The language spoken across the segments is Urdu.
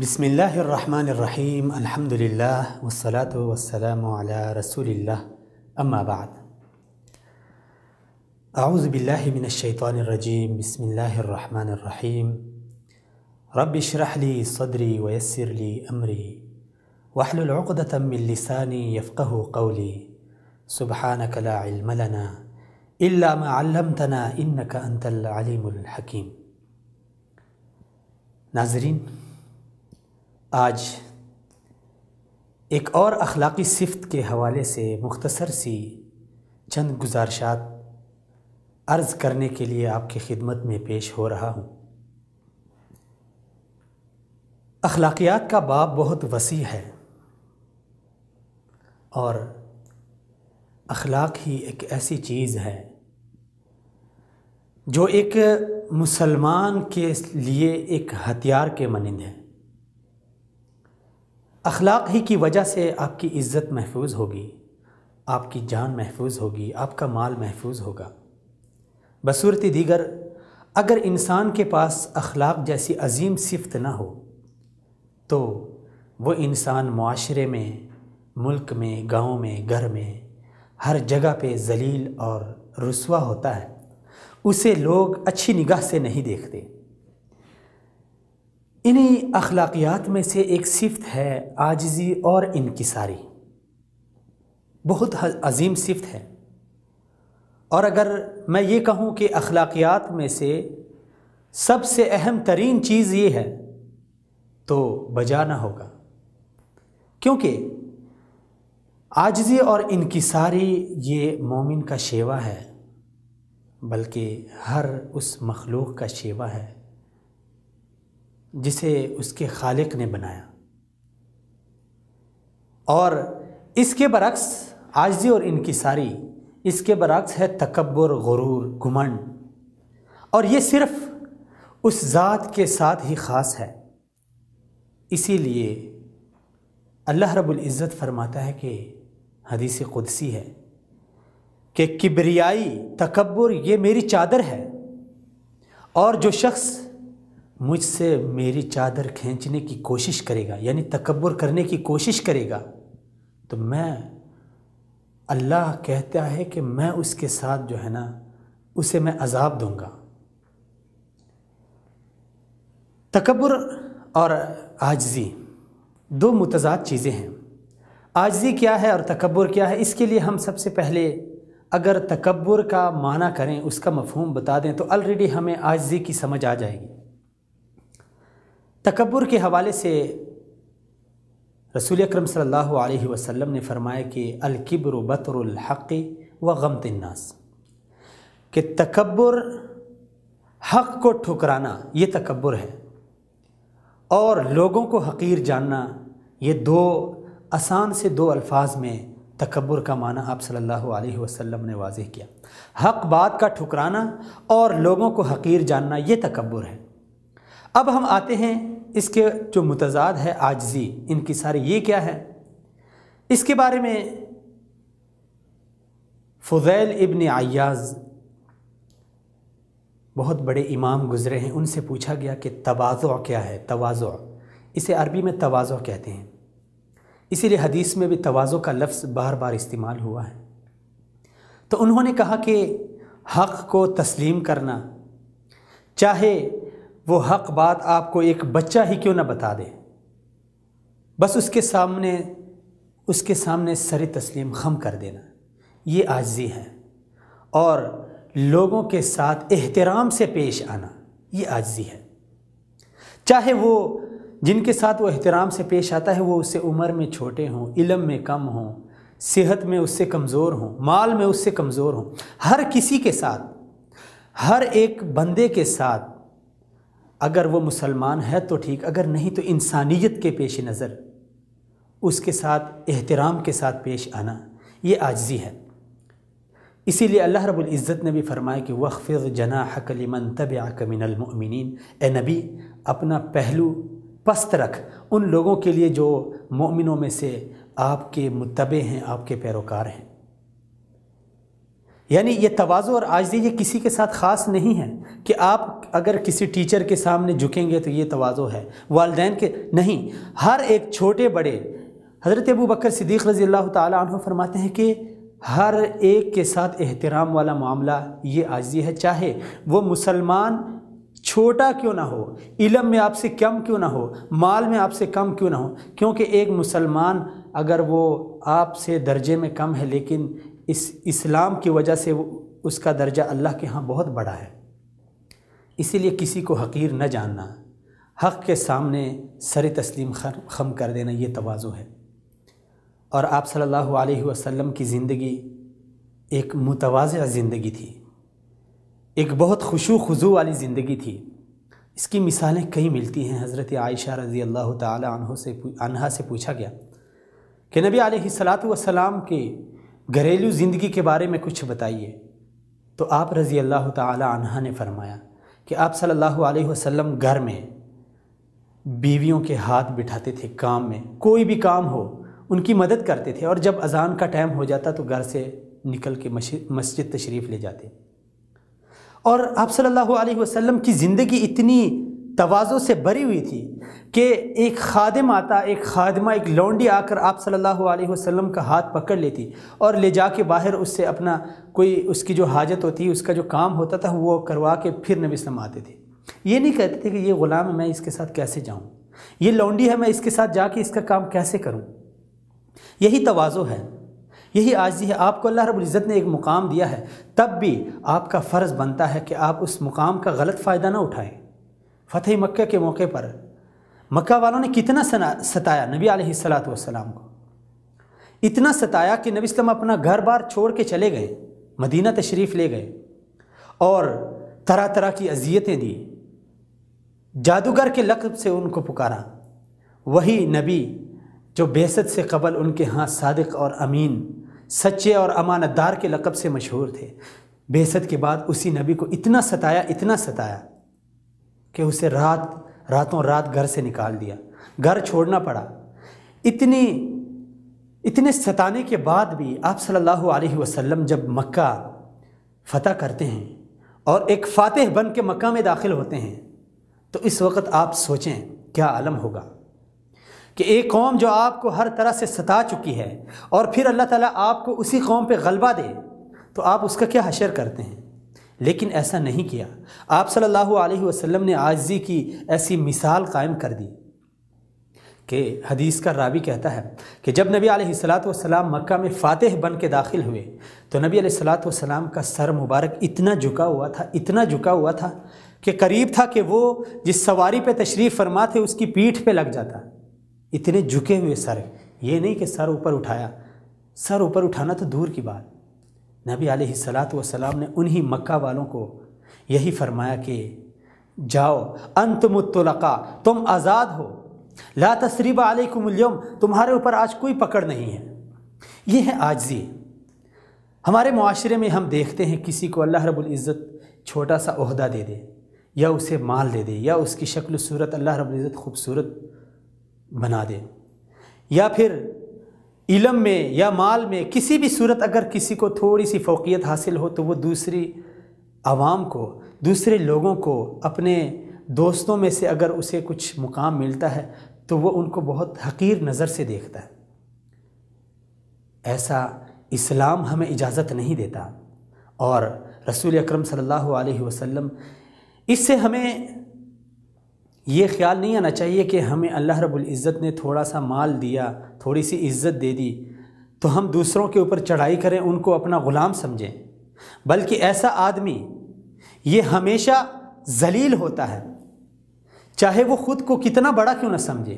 بسم اللہ الرحمن الرحیم الحمد للہ والصلاة والسلام علی رسول اللہ اما بعد اعوذ باللہ من الشیطان الرجیم بسم اللہ الرحمن الرحیم رب اشرح لی صدری ویسر لی امری واحلل عقدۃ من لسانی یفقہوا قولی سبحانک لا علم لنا الا ما علمتنا انک انت العلیم الحکیم۔ ناظرین، آج ایک اور اخلاقی صفت کے حوالے سے مختصر سی چند گزارشات عرض کرنے کے لیے آپ کی خدمت میں پیش ہو رہا ہوں۔ اخلاقیات کا باب بہت وسیع ہے اور اخلاق ہی ایک ایسی چیز ہے جو ایک مسلمان کے لیے ایک ہتھیار کے مانند ہے۔ اخلاق ہی کی وجہ سے آپ کی عزت محفوظ ہوگی، آپ کی جان محفوظ ہوگی، آپ کا مال محفوظ ہوگا۔ بصورت دیگر اگر انسان کے پاس اخلاق جیسی عظیم صفت نہ ہو تو وہ انسان معاشرے میں، ملک میں، گاؤں میں، گھر میں، ہر جگہ پہ ذلیل اور رسوا ہوتا ہے، اسے لوگ اچھی نگاہ سے نہیں دیکھتے۔ انہی اخلاقیات میں سے ایک صفت ہے عاجزی اور انکساری، بہت عظیم صفت ہے۔ اور اگر میں یہ کہوں کہ اخلاقیات میں سے سب سے اہم ترین چیز یہ ہے تو بجا نہ ہوگا، کیونکہ عاجزی اور انکساری یہ مومن کا شیوا ہے، بلکہ ہر اس مخلوق کا شیوا ہے جسے اس کے خالق نے بنایا۔ اور اس کے برعکس عاجزی اور انکساری، اس کے برعکس ہے تکبر، غرور، گھمنڈ، اور یہ صرف اس ذات کے ساتھ ہی خاص ہے۔ اسی لیے اللہ رب العزت فرماتا ہے کہ حدیث قدسی ہے کہ کبریائی، تکبر یہ میری چادر ہے، اور جو شخص مجھ سے میری چادر کھینچنے کی کوشش کرے گا، یعنی تکبر کرنے کی کوشش کرے گا، تو میں، اللہ کہتا ہے کہ میں اس کے ساتھ جو ہے نا اسے میں عذاب دوں گا۔ تکبر اور عاجزی دو متضاد چیزیں ہیں۔ عاجزی کیا ہے اور تکبر کیا ہے، اس کے لیے ہم سب سے پہلے اگر تکبر کا معنی کریں، اس کا مفہوم بتا دیں تو الریڈی ہمیں عاجزی کی سمجھ آ جائے گی۔ تکبر کے حوالے سے رسول اکرم صلی اللہ علیہ وسلم نے فرمایا کہ الکبر بطر الحق و غمط الناس، کہ تکبر، حق کو ٹھکرانا یہ تکبر ہے، اور لوگوں کو حقیر جاننا، یہ دو آسان سے دو الفاظ میں تکبر کا معنی آپ صلی اللہ علیہ وسلم نے واضح کیا۔ حق بات کا ٹھکرانا اور لوگوں کو حقیر جاننا یہ تکبر ہے۔ اب ہم آتے ہیں اس کے جو متضاد ہے عاجزی، انکساری، یہ کیا ہے؟ اس کے بارے میں فضیل ابن عیاض بہت بڑے امام گزرے ہیں، ان سے پوچھا گیا کہ تواضع کیا ہے؟ تواضع، اسے عربی میں تواضع کہتے ہیں، اسی لیے حدیث میں بھی تواضع کا لفظ بار بار استعمال ہوا ہے۔ تو انہوں نے کہا کہ حق کو تسلیم کرنا، چاہے وہ حق بات آپ کو ایک بچہ ہی کیوں نہ بتا دے، بس اس کے سامنے سر تسلیم خم کر دینا، یہ عاجزی ہے۔ اور لوگوں کے ساتھ احترام سے پیش آنا، یہ عاجزی ہے، چاہے وہ جن کے ساتھ وہ احترام سے پیش آتا ہے وہ اس سے عمر میں چھوٹے ہوں، علم میں کم ہوں، صحت میں اس سے کمزور ہوں، مال میں اس سے کمزور ہوں، ہر کسی کے ساتھ، ہر ایک بندے کے ساتھ، اگر وہ مسلمان ہے تو ٹھیک، اگر نہیں تو انسانیت کے پیش نظر اس کے ساتھ احترام کے ساتھ پیش آنا، یہ عاجزی ہے۔ اسی لیے اللہ رب العزت نے بھی فرمایا کہ وَاخْفِضْ جَنَاحَكَ لِمَنْ تَبِعَكَ مِنَ الْمُؤْمِنِينَ، اے نبی اپنا پہلو پست رکھ ان لوگوں کے لیے جو مومنوں میں سے آپ کے متبع ہیں، آپ کے پیروکار ہیں۔ یعنی یہ تواضع اور عاجزی یہ کسی کے ساتھ خاص نہیں ہے کہ آپ اگر کسی ٹیچر کے سامنے جھکیں گے تو یہ تواضع ہے، والدین کے نہیں، ہر ایک چھوٹے بڑے۔ حضرت ابو بکر صدیق رضی اللہ تعالیٰ عنہ فرماتے ہیں کہ ہر ایک کے ساتھ احترام والا معاملہ یہ عاجزی ہے، چاہے وہ مسلمان چھوٹا کیوں نہ ہو، علم میں آپ سے کم کیوں نہ ہو، مال میں آپ سے کم کیوں نہ ہو، کیونکہ ایک مسلمان اگر وہ آپ سے درجے میں کم ہے لیکن اس اسلام کی وجہ سے اس کا درجہ اللہ کے ہاں بہت بڑا ہے۔ اسی لیے کسی کو حقیر نہ جاننا، حق کے سامنے سر تسلیم خم کر دینا، یہ تواضع ہے۔ اور آپ صلی اللہ علیہ وسلم کی زندگی ایک متواضع زندگی تھی، ایک بہت خشوع خضوع والی زندگی تھی۔ اس کی مثالیں کئی ملتی ہیں۔ حضرت عائشہ رضی اللہ تعالی عنہا سے پوچھا گیا کہ نبی علیہ الصلاۃ والسلام کی گھریلو زندگی کے بارے میں کچھ بتائیے، تو آپ رضی اللہ تعالی عنہا نے فرمایا کہ آپ صلی اللہ علیہ وسلم گھر میں بیویوں کے ہاتھ بٹھاتے تھے، کام میں کوئی بھی کام ہو ان کی مدد کرتے تھے، اور جب اذان کا ٹائم ہو جاتا تو گھر سے نکل کے مسجد تشریف لے جاتے۔ اور آپ صلی اللہ علیہ وسلم کی زندگی اتنی تواضع سے بھری ہوئی تھی کہ ایک خادم آتا، ایک خادمہ، ایک لونڈی آ کر آپ صلی اللہ علیہ وسلم کا ہاتھ پکڑ لیتی اور لے جا کے باہر اس سے اپنا کوئی اس کی جو حاجت ہوتی، اس کا جو کام ہوتا تھا وہ کروا کے پھر نبی صلی اللہ علیہ وسلم آتے تھے۔ یہ نہیں کہتے تھے کہ یہ غلام ہے میں اس کے ساتھ کیسے جاؤں، یہ لونڈی ہے میں اس کے ساتھ جا کے اس کا کام کیسے کروں۔ یہی تواضع ہے، یہی عاجزی ہے۔ آپ کو اللہ رب العزت نے ایک مقام دیا ہے، تب بھی آپ کا فرض بنتا ہے کہ آپ اس مقام کا غلط فائدہ نہ اٹھائیں۔ فتح مکہ کے موقع پر مکہ والوں نے کتنا ستایا نبی علیہ الصلاۃ والسلام کو، اتنا ستایا کہ نبی صلی اللہ علیہ وسلم اپنا گھر بار چھوڑ کے چلے گئے، مدینہ تشریف لے گئے اور طرح طرح کی اذیتیں دی، جادوگر کے لقب سے ان کو پکارا۔ وہی نبی جو بعثت سے قبل ان کے ہاں صادق اور امین، سچے اور امانت دار کے لقب سے مشہور تھے، بعثت کے بعد اسی نبی کو اتنا ستایا کہ اسے راتوں رات گھر سے نکال دیا، گھر چھوڑنا پڑا۔ اتنے ستانے کے بعد بھی آپ صلی اللہ علیہ وسلم جب مکہ فتح کرتے ہیں اور ایک فاتح بن کے مکہ میں داخل ہوتے ہیں تو اس وقت آپ سوچیں کیا عالم ہوگا کہ ایک قوم جو آپ کو ہر طرح سے ستا چکی ہے اور پھر اللہ تعالیٰ آپ کو اسی قوم پہ غلبہ دے تو آپ اس کا کیا حشر کرتے ہیں۔ لیکن ایسا نہیں کیا، آپ صلی اللہ علیہ وسلم نے عاجزی کی ایسی مثال قائم کر دی کہ حدیث کا راوی کہتا ہے کہ جب نبی علیہ الصلاۃ والسلام مکہ میں فاتح بن کے داخل ہوئے تو نبی علیہ الصلاۃ والسلام کا سر مبارک اتنا جھکا ہوا تھا کہ قریب تھا کہ وہ جس سواری پہ تشریف فرما تھے اس کی پیٹھ پہ لگ جاتا۔ اتنے جھکے ہوئے سر، یہ نہیں کہ سر اوپر اٹھانا تو دور کی بات۔ نبی علیہ الصلاۃ والسلام نے انہی مکہ والوں کو یہی فرمایا کہ جاؤ انتم الطلقاء، تم آزاد ہو، لا تثریب علیکم اليوم، تمہارے اوپر آج کوئی پکڑ نہیں ہے۔ یہ ہے عاجزی۔ ہمارے معاشرے میں ہم دیکھتے ہیں کسی کو اللہ رب العزت چھوٹا سا عہدہ دے دے یا اسے مال دے دے یا اس کی شکل و صورت اللہ رب العزت خوبصورت بنا دے، یا پھر علم میں یا مال میں کسی بھی صورت اگر کسی کو تھوڑی سی فوقیت حاصل ہو تو وہ دوسری عوام کو، دوسرے لوگوں کو، اپنے دوستوں میں سے اگر اسے کچھ مقام ملتا ہے تو وہ ان کو بہت حقیر نظر سے دیکھتا ہے۔ ایسا اسلام ہمیں اجازت نہیں دیتا، اور رسول اکرم صلی اللہ علیہ وسلم اس سے ہمیں یہ خیال نہیں آنا چاہیے کہ ہمیں اللہ رب العزت نے تھوڑا سا مال دیا، تھوڑی سی عزت دے دی تو ہم دوسروں کے اوپر چڑھائی کریں، ان کو اپنا غلام سمجھیں، بلکہ ایسا آدمی یہ ہمیشہ ذلیل ہوتا ہے، چاہے وہ خود کو کتنا بڑا کیوں نہ سمجھے۔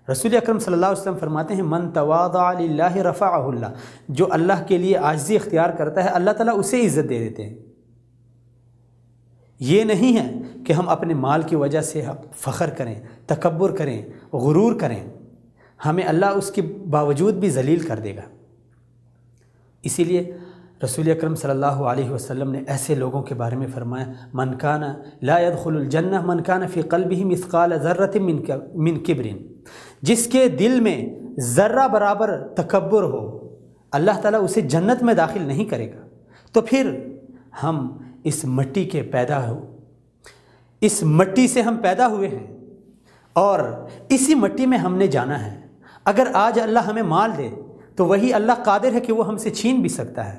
رسول اکرم صلی اللہ علیہ وسلم فرماتے ہیں من تواضع للہ رفعہ اللہ، جو اللہ کے لیے عاجزی اختیار کرتا ہے اللہ تعالیٰ اسے عزت دے دیتے ہیں۔ یہ نہیں ہے کہ ہم اپنے مال کی وجہ سے فخر کریں، تکبر کریں، غرور کریں، ہمیں اللہ اس کے باوجود بھی ذلیل کر دے گا۔ اسی لیے رسول اکرم صلی اللہ علیہ وسلم نے ایسے لوگوں کے بارے میں فرمایا من کان لا يدخل الجنہ من کان فی قلبہ مثقال ذرۃ من کبر، جس کے دل میں ذرہ برابر تکبر ہو اللہ تعالیٰ اسے جنت میں داخل نہیں کرے گا۔ تو پھر ہم اس مٹی کے اس مٹی سے ہم پیدا ہوئے ہیں اور اسی مٹی میں ہم نے جانا ہے۔ اگر آج اللہ ہمیں مال دے تو وہی اللہ قادر ہے کہ وہ ہم سے چھین بھی سکتا ہے۔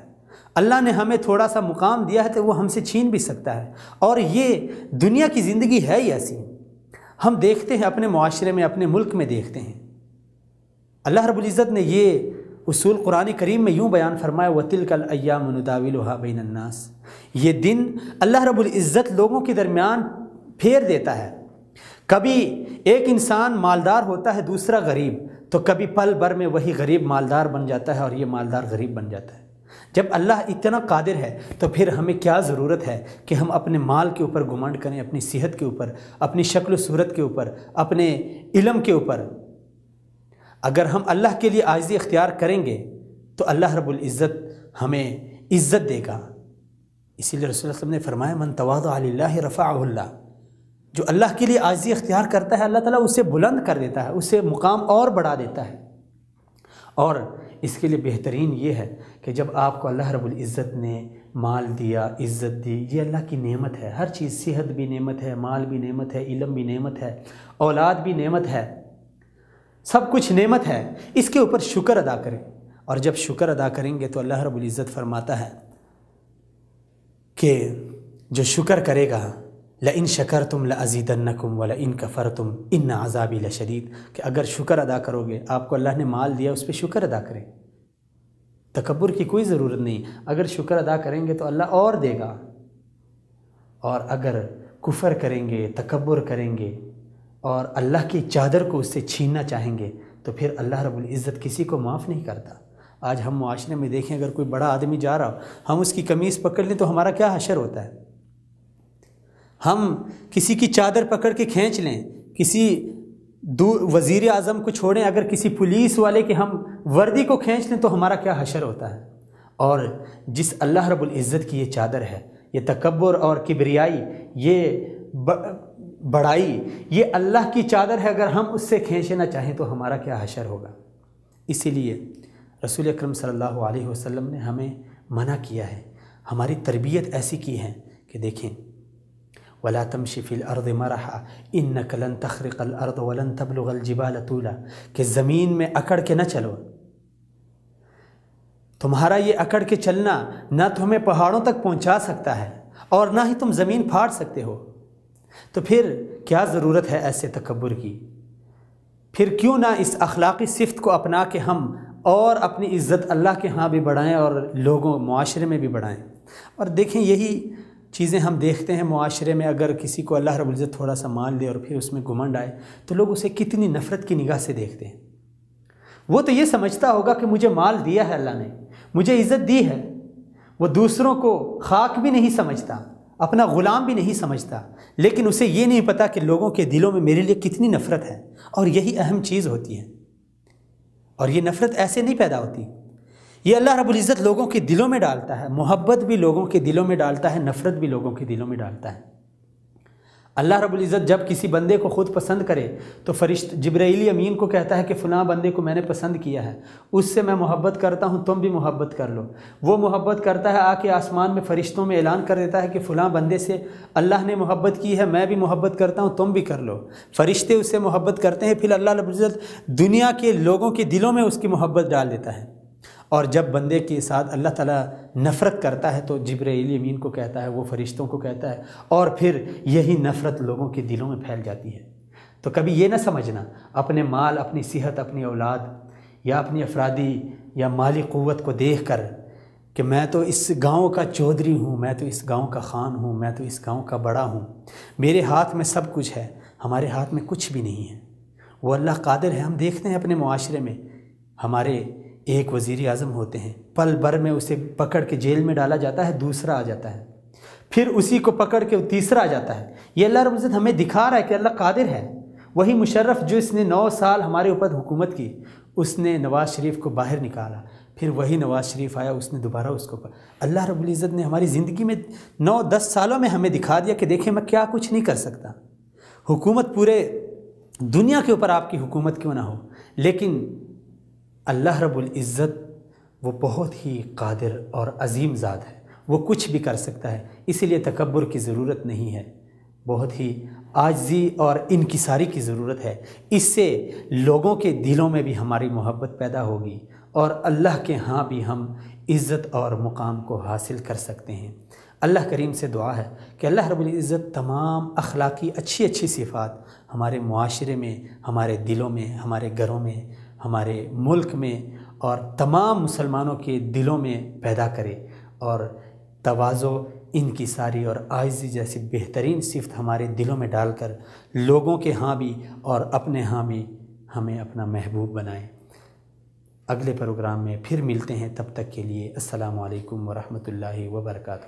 اللہ نے ہمیں تھوڑا سا مقام دیا ہے تو وہ ہم سے چھین بھی سکتا ہے۔ اور یہ دنیا کی زندگی ہے ہی ایسی، ہم دیکھتے ہیں اپنے معاشرے میں، اپنے ملک میں دیکھتے ہیں۔ اللہ رب العزت نے یہ اصول قرآن کریم میں یوں بیان فرمایا، وَتِلْكَ الْأَيَّامُ نُدَاوِلُهَا بَيْنَ النَّاسِ، یہ دن اللہ رب العزت لوگوں کے درمیان پھیر دیتا ہے۔ کبھی ایک انسان مالدار ہوتا ہے، دوسرا غریب، تو کبھی پل بھر میں وہی غریب مالدار بن جاتا ہے اور یہ مالدار غریب بن جاتا ہے۔ جب اللہ اتنا قادر ہے تو پھر ہمیں کیا ضرورت ہے کہ ہم اپنے مال کے اوپر گھمنڈ کریں، اپنی صحت کے اوپر، اپنی شکل و صورت کے اوپر، اپنے علم کے اوپر۔ اگر ہم اللہ کے لیے عاجزی اختیار کریں گے تو اللہ رب العزت ہمیں عزت دے گا۔ اسی لیے رسول اللہ صلی اللہ علیہ وسلم نے فرمایا، من تواضع للہ رفعہ اللہ، جو اللہ کے لیے عاجزی اختیار کرتا ہے اللہ تعالیٰ اسے بلند کر دیتا ہے، اسے مقام اور بڑھا دیتا ہے۔ اور اس کے لیے بہترین یہ ہے کہ جب آپ کو اللہ رب العزت نے مال دیا، عزت دی، یہ اللہ کی نعمت ہے۔ ہر چیز، صحت بھی نعمت ہے، مال بھی نعمت ہے، علم بھی نعمت ہے، اولاد بھی نعمت ہے، سب کچھ نعمت ہے۔ اس کے اوپر شکر ادا کریں، اور جب شکر ادا کریں گے تو اللہ رب العزت فرماتا ہے کہ جو شکر کرے گا، لَإِن شَكَرْتُمْ لَأَزِيدَنَّكُمْ وَلَإِن كَفَرْتُمْ إِنَّ عَذَابِي لَشَدِيدٌ، کہ اگر شکر ادا کرو گے، آپ کو اللہ نے مال دیا، اس پہ شکر ادا کریں، تکبر کی کوئی ضرورت نہیں۔ اگر شکر ادا کریں گے تو اللہ اور دے گا، اور اگر کفر کریں گے، تکبر کریں گے اور اللہ کی چادر کو اس سے چھیننا چاہیں گے تو پھر اللہ رب العزت کسی کو معاف نہیں کرتا۔ آج ہم معاشرے میں دیکھیں، اگر کوئی بڑا آدمی جا رہا ہو، ہم اس کی قمیص پکڑ لیں تو ہمارا کیا حشر ہوتا ہے۔ ہم کسی کی چادر پکڑ کے کھینچ لیں، کسی وزیر اعظم کو چھوڑیں، اگر کسی پولیس والے کے ہم وردی کو کھینچ لیں تو ہمارا کیا حشر ہوتا ہے۔ اور جس اللہ رب العزت کی یہ چادر ہے، یہ تکبر اور کبریائی، یہ بڑائی، یہ اللہ کی چادر ہے، اگر ہم اس سے کھینچنا چاہیں تو ہمارا کیا حشر ہوگا۔ اسی لیے رسول اکرم صلی اللہ علیہ وسلم نے ہمیں منع کیا ہے، ہماری تربیت ایسی کی ہے کہ دیکھیں، وَلَا تَمْشِ فِي الْأَرْضِ مَرَحًا إِنَّكَ لَن تَخْرِقَ الْأَرْضَ وَلَن تَبْلُغَ الْجِبَالَ طُولًا، کہ زمین میں اکڑ کے نہ چلو، تمہارا یہ اکڑ کے چلنا نہ تمہیں پہاڑوں تک پہنچا سکتا ہے اور نہ ہی تم زمین پھاڑ سکتے ہو۔ تو پھر کیا ضرورت ہے ایسے تکبر کی؟ پھر کیوں نہ اس اخلاقی صفت کو اپنا کے ہم اور اپنی عزت اللہ کے ہاں بھی بڑھائیں اور لوگوں معاشرے میں بھی بڑھائیں۔ اور دیکھیں، یہی چیزیں ہم دیکھتے ہیں معاشرے میں، اگر کسی کو اللہ رب العزت تھوڑا سا مال دے اور پھر اس میں گھمنڈ آئے تو لوگ اسے کتنی نفرت کی نگاہ سے دیکھتے ہیں۔ وہ تو یہ سمجھتا ہوگا کہ مجھے مال دیا ہے اللہ نے، مجھے عزت دی ہے، وہ دوسروں کو خاک بھی نہیں سمجھتا، اپنا غلام بھی نہیں سمجھتا، لیکن اسے یہ نہیں پتا کہ لوگوں کے دلوں میں میرے لیے کتنی نفرت ہے۔ اور یہی اہم چیز ہوتی ہے، اور یہ نفرت ایسے نہیں پیدا ہوتی، یہ اللہ رب العزت لوگوں کے دلوں میں ڈالتا ہے، محبت بھی لوگوں کے دلوں میں ڈالتا ہے، نفرت بھی لوگوں کے دلوں میں ڈالتا ہے۔ اللہ رب العزت جب کسی بندے کو خود پسند کرے تو فرشتہ جبرائیل امین کو کہتا ہے کہ فلاں بندے کو میں نے پسند کیا ہے، اس سے میں محبت کرتا ہوں، تم بھی محبت کر لو۔ وہ محبت کرتا ہے، آ کے آسمان میں فرشتوں میں اعلان کر دیتا ہے کہ فلاں بندے سے اللہ نے محبت کی ہے، میں بھی محبت کرتا ہوں، تم بھی کر لو۔ فرشتے اس سے محبت کرتے ہیں، پھر اللہ رب العزت دنیا کے لوگوں کے دلوں میں اس کی محبت ڈال دیتا ہے۔ اور جب بندے کے ساتھ اللہ تعالیٰ نفرت کرتا ہے تو جبرائیل امین کو کہتا ہے، وہ فرشتوں کو کہتا ہے، اور پھر یہی نفرت لوگوں کے دلوں میں پھیل جاتی ہے۔ تو کبھی یہ نہ سمجھنا اپنے مال، اپنی صحت، اپنی اولاد یا اپنی افرادی یا مالی قوت کو دیکھ کر کہ میں تو اس گاؤں کا چودھری ہوں، میں تو اس گاؤں کا خان ہوں، میں تو اس گاؤں کا بڑا ہوں، میرے ہاتھ میں سب کچھ ہے۔ ہمارے ہاتھ میں کچھ بھی نہیں ہے، وہ اللہ قادر ہے۔ ہم دیکھتے ہیں اپنے معاشرے میں، ہمارے ایک وزیر اعظم ہوتے ہیں، پل بھر میں اسے پکڑ کے جیل میں ڈالا جاتا ہے، دوسرا آ جاتا ہے، پھر اسی کو پکڑ کے تیسرا آ جاتا ہے۔ یہ اللہ رب العزت ہمیں دکھا رہا ہے کہ اللہ قادر ہے۔ وہی مشرف جو اس نے 9 سال ہمارے اوپر حکومت کی، اس نے نواز شریف کو باہر نکالا، پھر وہی نواز شریف آیا، اس نے دوبارہ اس کو اللہ رب العزت نے ہماری زندگی میں 9-10 سالوں میں ہمیں دکھا دیا کہ دیکھیں میں کیا کچھ نہیں کر سکتا۔ حکومت پورے دنیا کے اوپر آپ کی حکومت کیوں نہ ہو، لیکن اللہ رب العزت وہ بہت ہی قادر اور عظیم ذات ہے، وہ کچھ بھی کر سکتا ہے، اسی لیے تکبر کی ضرورت نہیں ہے، بہت ہی عاجزی اور انکساری کی ضرورت ہے۔ اس سے لوگوں کے دلوں میں بھی ہماری محبت پیدا ہوگی اور اللہ کے ہاں بھی ہم عزت اور مقام کو حاصل کر سکتے ہیں۔ اللہ کریم سے دعا ہے کہ اللہ رب العزت تمام اخلاقی اچھی اچھی صفات ہمارے معاشرے میں، ہمارے دلوں میں، ہمارے گھروں میں، ہمارے ملک میں اور تمام مسلمانوں کے دلوں میں پیدا کرے، اور تواضع، انکساری اور عاجزی جیسی بہترین صفت ہمارے دلوں میں ڈال کر لوگوں کے ہاں بھی اور اپنے ہاں بھی ہمیں اپنا محبوب بنائیں۔ اگلے پروگرام میں پھر ملتے ہیں، تب تک کے لیے السلام علیکم ورحمۃ اللہ وبرکاتہ۔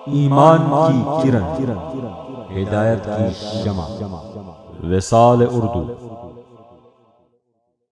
ایمان کی کرن، ہدایت کی شمع، وصال اردو۔